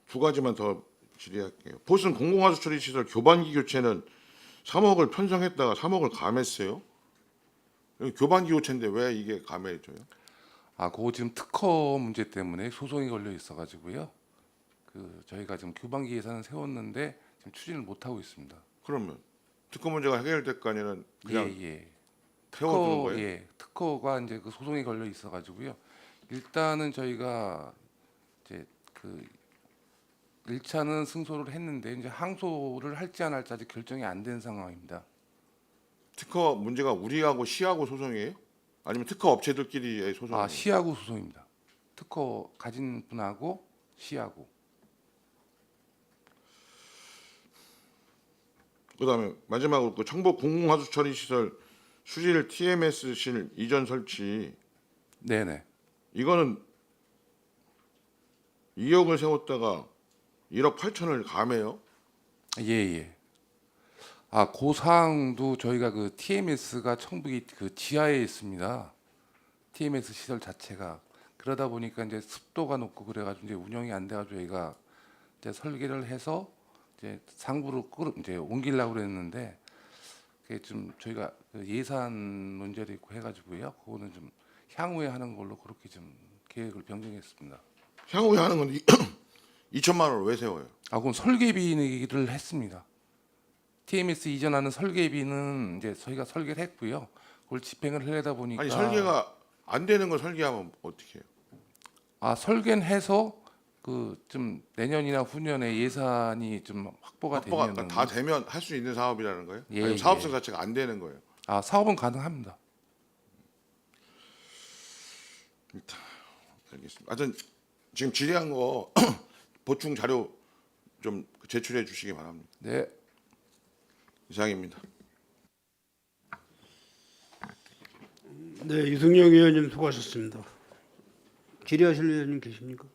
두 가지만 더 질의할게요. 보슨 공공하수 처리 시설 교반기 교체는 3억을 편성했다가 3억을 감했어요. 여기 교반기 교체인데 왜 이게 감해져요? 그거 지금 특허 문제 때문에 소송이 걸려 있어가지고요. 그 저희가 지금 교반기 예산을 세웠는데 지금 추진을 못 하고 있습니다. 그러면 특허 문제가 해결될 거 아니면 그냥 예. 태워두는 거예요? 예, 특허가 이제 그 소송이 걸려 있어가지고요. 일단은 저희가 이제 그 1차는 승소를 했는데 이제 항소를 할지 안 할지 아직 결정이 안 된 상황입니다. 특허 문제가 우리하고 시하고 소송이에요? 아니면 특허 업체들끼리의 소송이에요? 시하고 소송입니다. 특허 가진 분하고 시하고. 그다음에 마지막으로 그 청복 공공하수 처리 시설 수질 TMS실 이전 설치 네네. 이거는 2억을 세웠다가 1억 8천을 감해요. 예. 그 사항도 저희가 그 TMS가 청북이 그 지하에 있습니다. TMS 시설 자체가 그러다 보니까 이제 습도가 높고 그래가지고 이제 운영이 안 돼가지고 저희가 이제 설계를 해서 이제 상부로 이제 옮기려고 그랬는데 그게 좀 저희가 그 예산 문제도 있고 해가지고요. 그거는 좀 향후에 하는 걸로 그렇게 좀 계획을 변경했습니다. 향후에 하는 건 2천만 원을 왜 세워요? 그건 설계비를 했습니다. TMS 이전하는 설계비는 이제 저희가 설계를 했고요. 그걸 집행을 하려다 보니까 아니 설계가 안 되는 걸 설계하면 어떻게 해요? 설계는 해서 그 좀 내년이나 후년에 예산이 좀 확보가 확보가 되면 다 되면 할 수 있는 사업이라는 거예요? 예, 아니면 사업성 예. 자체가 안 되는 거예요? 사업은 가능합니다. 알겠습니다. 하여튼 지금 질의한 거 보충 자료 좀 제출해 주시기 바랍니다. 네. 이상입니다. 네, 유승영 의원님 수고하셨습니다. 질의하실 의원님 계십니까?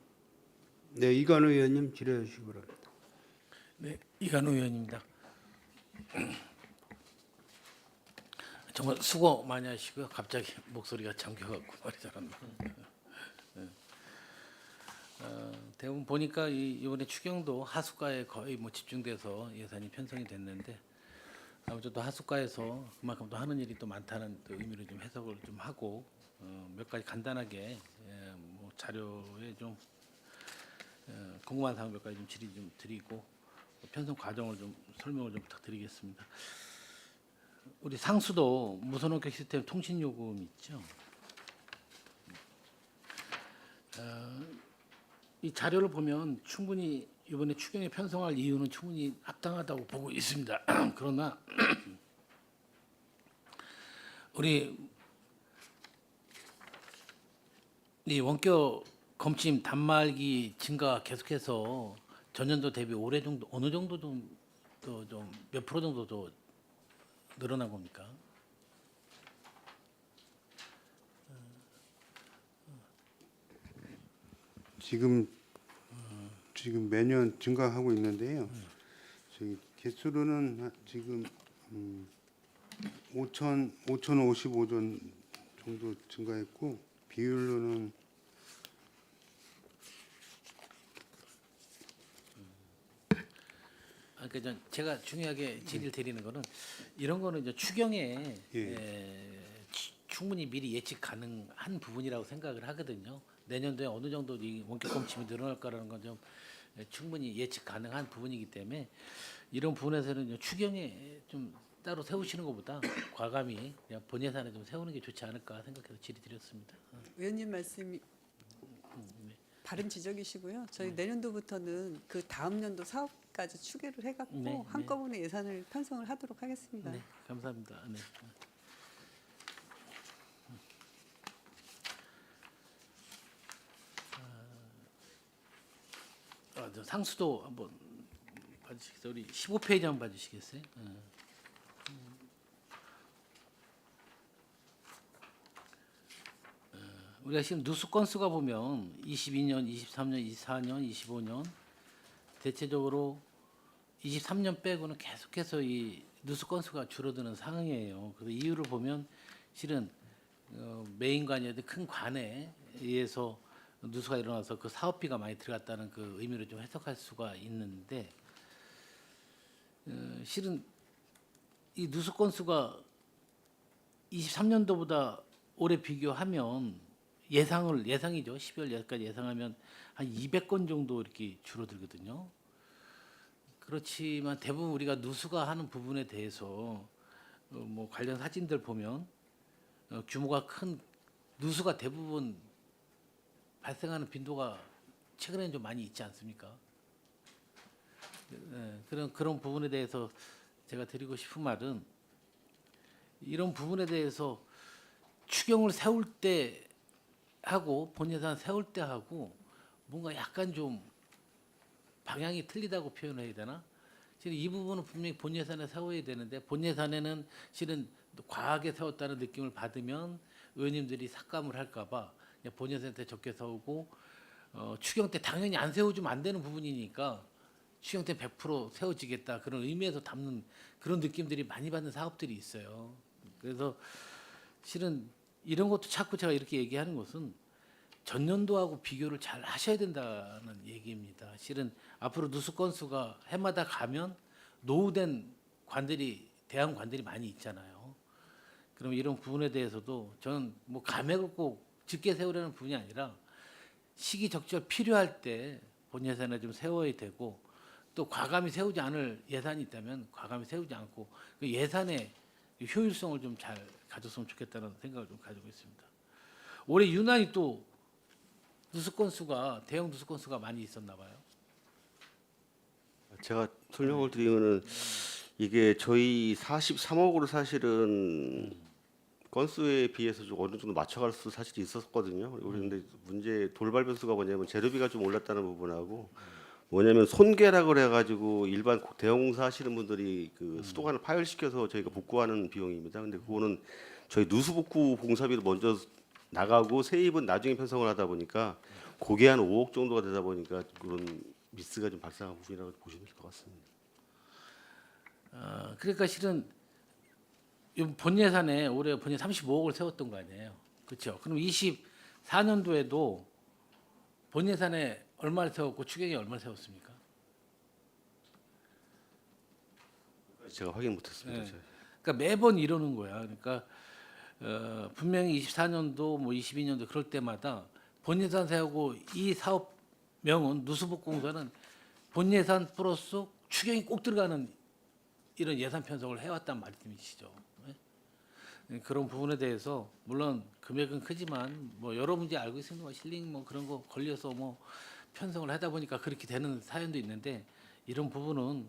네, 이관우 의원님 질의해 주시기 바랍니다. 네, 이관우 의원입니다. 정말 수고 많이 하시고요. 갑자기 목소리가 잠겨갖고 말이 잘 안 나요. 대부분 보니까 이번에 추경도 하수가에 거의 뭐 집중돼서 예산이 편성이 됐는데 아무튼 또 하수가에서 그만큼 또 하는 일이 또 많다는 또 의미로 좀 해석을 좀 하고 몇 가지 간단하게 뭐 자료에 좀 궁금한 사항 몇 가지 좀 질의 좀 드리고 편성 과정을 좀 설명을 좀 부탁드리겠습니다. 우리 상수도 무선원격 시스템 통신 요금 있죠. 이 자료를 보면 충분히 이번에 추경에 편성할 이유는 충분히 합당하다고 보고 있습니다. 그러나 우리 이 원격 검침 단말기 증가 계속해서 전년도 대비 올해 정도 어느 정도 좀 몇 프로 정도 더 늘어난 겁니까? 지금 매년 증가하고 있는데요. 저희 개수로는 지금 5,055전 정도 증가했고 비율로는 그러니까 제가 중요하게 질의를 드리는 거는 이런 거는 이제 추경에 충분히 미리 예측 가능한 부분이라고 생각을 하거든요. 내년도에 어느 정도 이 원격 검침이 늘어날까라는 건 좀 충분히 예측 가능한 부분이기 때문에 이런 부분에서는 추경에 좀 따로 세우시는 것보다 과감히 그냥 본 예산에 좀 세우는 게 좋지 않을까 생각해서 질의드렸습니다. 의원님 말씀이 바른 지적이시고요. 저희 내년도부터는 그 다음 연도 사업까지 추계를 해갖고 네, 한꺼번에 예산을 편성을 하도록 하겠습니다. 네, 감사합니다. 네. 저 상수도 한번 봐주시겠어요? 우리 15페이지 한번 봐주시겠어요? 우리가 지금 누수 건수가 보면 22년, 23년, 24년, 25년 대체적으로 23년 빼고는 계속해서 이 누수 건수가 줄어드는 상황이에요. 그래서 이유를 보면 실은 메인관이라든 큰 관에 의해서 누수가 일어나서 그 사업비가 많이 들어갔다는 그 의미로 좀 해석할 수가 있는데 실은 이 누수 건수가 23년도보다 올해 비교하면 예상이죠. 12월 예까지 예상하면 한 200건 정도 이렇게 줄어들거든요. 그렇지만 대부분 우리가 누수가 하는 부분에 대해서 뭐 관련 사진들 보면 규모가 큰 누수가 대부분 발생하는 빈도가 최근에는 좀 많이 있지 않습니까? 그런 부분에 대해서 제가 드리고 싶은 말은 이런 부분에 대해서 추경을 세울 때 하고 본 예산 세울 때 하고 뭔가 약간 좀 방향이 틀리다고 표현해야 되나? 실은 이 부분은 분명히 본 예산에 세워야 되는데 본 예산에는 실은 과하게 세웠다는 느낌을 받으면 의원님들이 삭감을 할까봐 본 예산 때 적게 세우고 추경 때 당연히 안 세워주면 안 되는 부분이니까 추경 때 100% 세워지겠다 그런 의미에서 담는 그런 느낌들이 많이 받는 사업들이 있어요. 그래서 실은 이런 것도 자꾸 제가 이렇게 얘기하는 것은 전년도하고 비교를 잘 하셔야 된다는 얘기입니다. 실은 앞으로 누수 건수가 해마다 가면 노후된 관들이 대항관들이 많이 있잖아요. 그럼 이런 부분에 대해서도 저는 뭐 감액을 꼭 적게 세우려는 부분이 아니라 시기적절 필요할 때 본 예산에 좀 세워야 되고 또 과감히 세우지 않을 예산이 있다면 과감히 세우지 않고 그 예산의 효율성을 좀 잘 가졌으면 좋겠다는 생각을 좀 가지고 있습니다. 올해 유난히 또 누수 건수가 대형 누수 건수가 많이 있었나 봐요. 제가 설명을 드리면은 이게 저희 43억으로 사실은 건수에 비해서 좀 어느 정도 맞춰갈 수 사실이 있었거든요. 그런데 문제 돌발 변수가 뭐냐면 재료비가 좀 올랐다는 부분하고 뭐냐면 손괴락을 해가지고 일반 대형공사 하시는 분들이 그 수도관을 파열시켜서 저희가 복구하는 비용입니다. 근데 그거는 저희 누수 복구 공사비도 먼저 나가고 세입은 나중에 편성을 하다 보니까 그게 한 5억 정도가 되다 보니까 그런 미스가 좀 발생한 부분이라고 보시면 될 것 같습니다. 그러니까 실은 본 예산에 올해 본 예산 35억을 세웠던 거 아니에요. 그렇죠? 그럼 24년도에도 본 예산에 얼마를 세웠고 추경이 얼마를 세웠습니까? 제가 확인 못했습니다. 네. 그러니까 매번 이러는 거야. 그러니까 분명히 24년도 뭐 22년도 그럴 때마다 본 예산 세우고 이 사업명은 누수복공사는 본 예산 플러스 추경이 꼭 들어가는 이런 예산 편성을 해왔단 말씀이시죠. 네? 그런 부분에 대해서 물론 금액은 크지만 뭐 여러 문제 알고 있습니다. 뭐 실링 뭐 그런 거 걸려서 뭐 편성을 하다 보니까 그렇게 되는 사연도 있는데 이런 부분은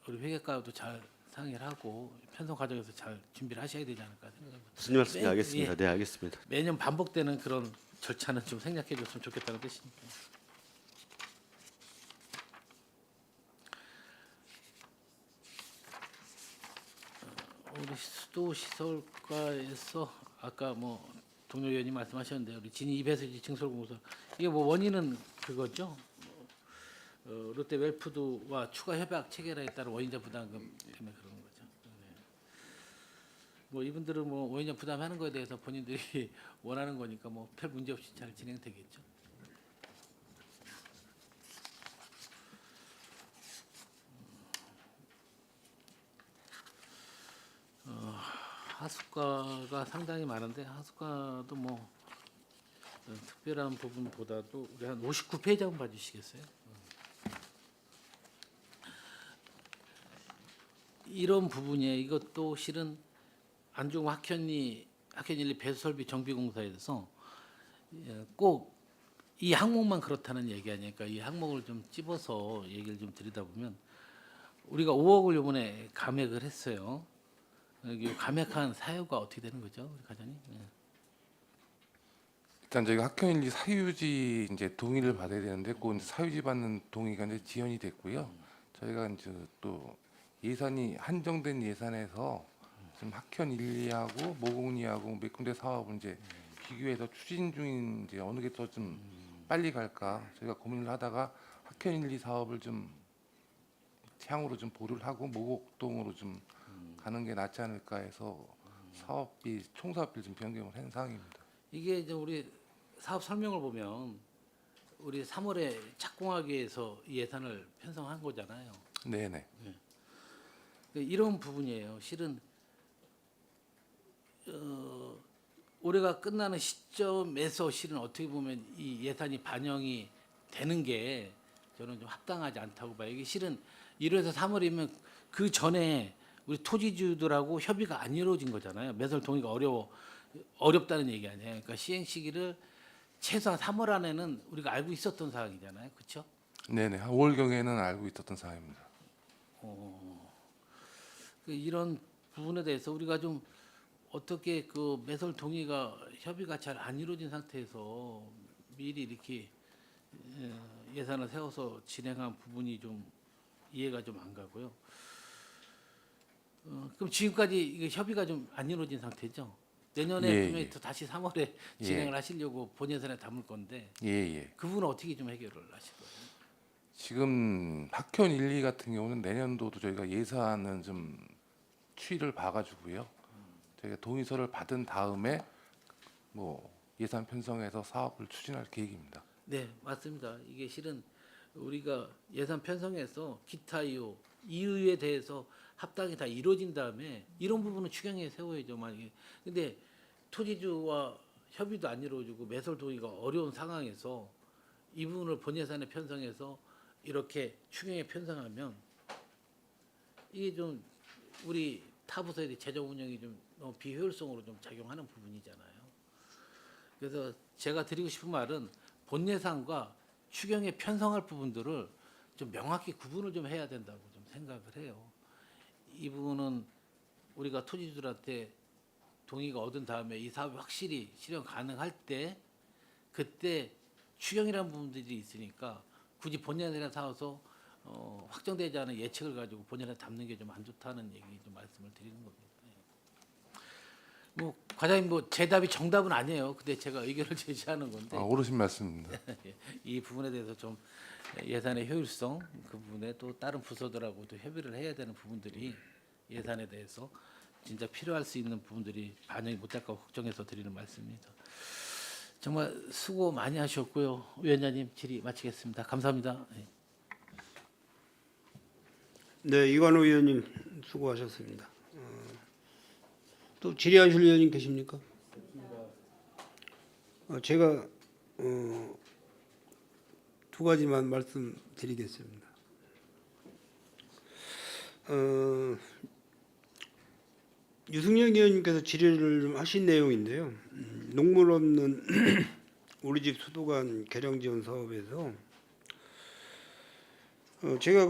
우리 회계과도 잘 상의를 하고 편성 과정에서 잘 준비를 하셔야 되지 않을까 생각합니다. 무슨 말씀인지 알겠습니다. 네, 알겠습니다. 매년 반복되는 그런 절차는 좀 생략해 줬으면 좋겠다는 뜻입니다. 우리 수도시설과에서 아까 뭐 동료 의원님 말씀하셨는데 우리 진이 배수지 증설공사 이게 뭐 원인은 그거죠. 롯데 웰푸드와 추가 협약 체결에 따른 원인자 부담금 때문에 그런 거죠. 네. 뭐 이분들은 뭐 원인자 부담하는 거에 대해서 본인들이 원하는 거니까 뭐 별 문제 없이 잘 진행되겠죠. 하수과가 상당히 많은데 하수과도 뭐 특별한 부분보다도 우리 한 59페이지 한번 봐주시겠어요? 이런 부분이에요. 이것도 실은 안중 학현일리 배수설비 정비공사에서 꼭 이 항목만 그렇다는 얘기 아니니까 이 항목을 좀 찝어서 얘기를 좀 드리다 보면 우리가 5억을 이번에 감액을 했어요. 여기 감액한 사유가 어떻게 되는 거죠, 우리 과장님? 네. 일단 저희가 학교일리 사유지 이제 동의를 받아야 되는데 그 사유지 받는 동의가 이제 지연이 됐고요. 저희가 이제 또 예산이 한정된 예산에서 지금 학현일리하고 모공리하고 몇 군데 사업을 이제 비교해서 추진 중인 이제 어느 게 더 좀 빨리 갈까 저희가 고민을 하다가 학현일리 사업을 좀 향후로 좀 보류를 하고 모곡동으로 좀 가는 게 낫지 않을까 해서 사업비 총사업비를 좀 변경을 한 상황입니다. 이게 이제 우리 사업 설명을 보면 우리 3월에 착공하기 위해서 이 예산을 편성한 거잖아요. 네네. 이런 부분이에요. 실은 올해가 끝나는 시점에서 실은 어떻게 보면 이 예산이 반영이 되는 게 저는 좀 합당하지 않다고 봐요. 이게 실은 1월에서 3월이면 그 전에 우리 토지주들하고 협의가 안 이루어진 거잖아요. 매설 동의가 어렵다는 얘기 아니에요. 그러니까 시행 시기를 최소한 3월 안에는 우리가 알고 있었던 사항이잖아요. 그렇죠? 네네. 한 5월 경에는 알고 있었던 사항입니다. 이런 부분에 대해서 우리가 좀 어떻게 그 매설 동의가 협의가 잘 안 이루어진 상태에서 미리 이렇게 예산을 세워서 진행한 부분이 좀 이해가 좀 안 가고요. 그럼 지금까지 이게 협의가 좀 안 이루어진 상태죠? 내년에 예, 분명히 예. 또 다시 3월에 진행을 하시려고 본 예산에 담을 건데 예예. 그 부분은 어떻게 좀 해결을 하실 거예요? 지금 학현일리 같은 경우는 내년도도 저희가 예산은 좀 추이를 봐가지고요. 저희가 동의서를 받은 다음에 뭐 예산 편성해서 사업을 추진할 계획입니다. 네, 맞습니다. 이게 실은 우리가 예산 편성해서 기타 이유에 대해서 합당이 다 이루어진 다음에 이런 부분은 추경에 세워야죠. 만약에 근데 토지주와 협의도 안 이루어지고 매설 동의가 어려운 상황에서 이 부분을 본 예산에 편성해서 이렇게 추경에 편성하면 이게 좀 우리 타 부서의 재정 운영이 좀 너무 비효율성으로 좀 작용하는 부분이잖아요. 그래서 제가 드리고 싶은 말은 본 예산과 추경에 편성할 부분들을 좀 명확히 구분을 좀 해야 된다고 좀 생각을 해요. 이 부분은 우리가 토지주들한테 동의가 얻은 다음에 이 사업이 확실히 실현 가능할 때 그때 추경이라는 부분들이 있으니까 굳이 본예산에 사서 확정되지 않은 예측을 가지고 본예산에 담는 게 좀 안 좋다는 얘기 좀 말씀을 드리는 겁니다. 뭐 과장님 뭐 제 답이 정답은 아니에요. 근데 제가 의견을 제시하는 건데 옳으신 말씀입니다. 이 부분에 대해서 좀 예산의 효율성 그 부분에 또 다른 부서들하고도 협의를 해야 되는 부분들이 예산에 대해서 진짜 필요할 수 있는 부분들이 반영이 못 될까 걱정해서 드리는 말씀입니다. 정말 수고 많이 하셨고요. 위원장님 질의 마치겠습니다. 감사합니다. 네, 이관호 의원님 수고하셨습니다. 또 질의하실 의원님 계십니까? 제가 두 가지만 말씀드리겠습니다. 유승열 의원님께서 질의를 좀 하신 내용인데요. 농물 없는 우리 집 수도관 개량 지원 사업에서 제가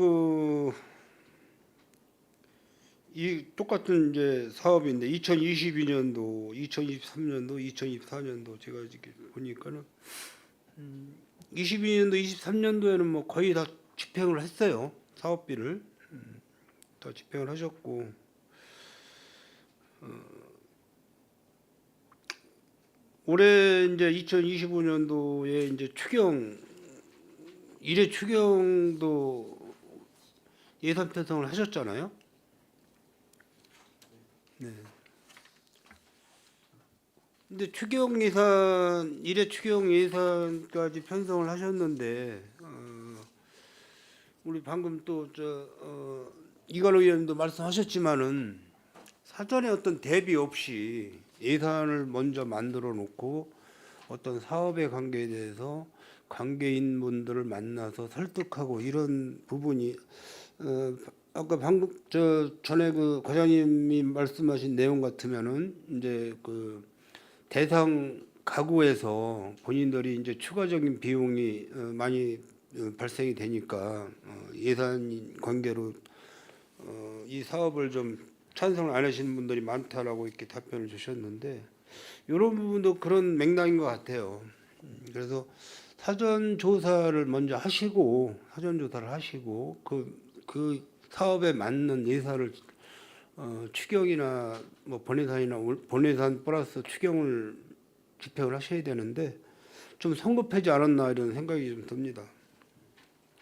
이 똑같은 이제 사업인데 2022년도, 2023년도, 2024년도 제가 이렇게 보니까는 22년도, 23년도에는 뭐 거의 다 집행을 했어요. 사업비를 다 집행을 하셨고 올해 이제 2025년도에 이제 추경 1회 추경도 예산 편성을 하셨잖아요. 네. 근데 추경 예산 1회 추경 예산까지 편성을 하셨는데 우리 방금 또 이관호 의원님도 말씀하셨지만은 사전에 어떤 대비 없이 예산을 먼저 만들어 놓고 어떤 사업의 관계에 대해서 관계인 분들을 만나서 설득하고 이런 부분이 아까 방금 전에 그 과장님이 말씀하신 내용 같으면은 이제 그 대상 가구에서 본인들이 이제 추가적인 비용이 많이 발생이 되니까 예산 관계로 이 사업을 좀 찬성을 안 하시는 분들이 많다라고 이렇게 답변을 주셨는데 이런 부분도 그런 맥락인 것 같아요. 그래서 사전 조사를 먼저 하시고 그 사업에 맞는 예산을 추경이나 뭐 본예산 플러스 추경을 집행을 하셔야 되는데 좀 성급하지 않았나 이런 생각이 좀 듭니다.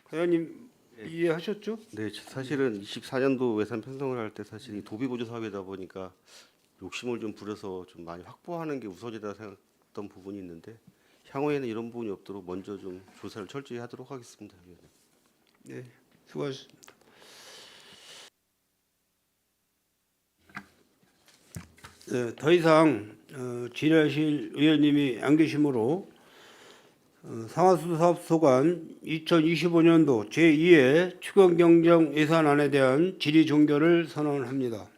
과장님 이해하셨죠? 네, 사실은 24년도 예산 편성을 할 때 사실 이 도비 보조 사업이다 보니까 욕심을 좀 부려서 좀 많이 확보하는 게 우선이다 생각했던 부분이 있는데 향후에는 이런 부분이 없도록 먼저 좀 조사를 철저히 하도록 하겠습니다. 네, 수고하셨습니다. 네, 더 이상 질의하실 의원님이 안 계시므로 상하수사업소관 2025년도 제2회 추경경정 예산안에 대한 질의 종결을 선언합니다.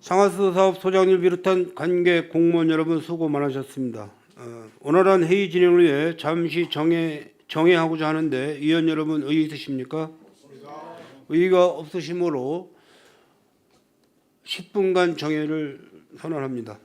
상하수사업소장을 비롯한 관계 공무원 여러분 수고 많으셨습니다. 원활한 회의 진행을 위해 잠시 정회하고자 하는데 위원 여러분 의의 있으십니까? 의의가 없으시므로 10분간 정회를 선언합니다.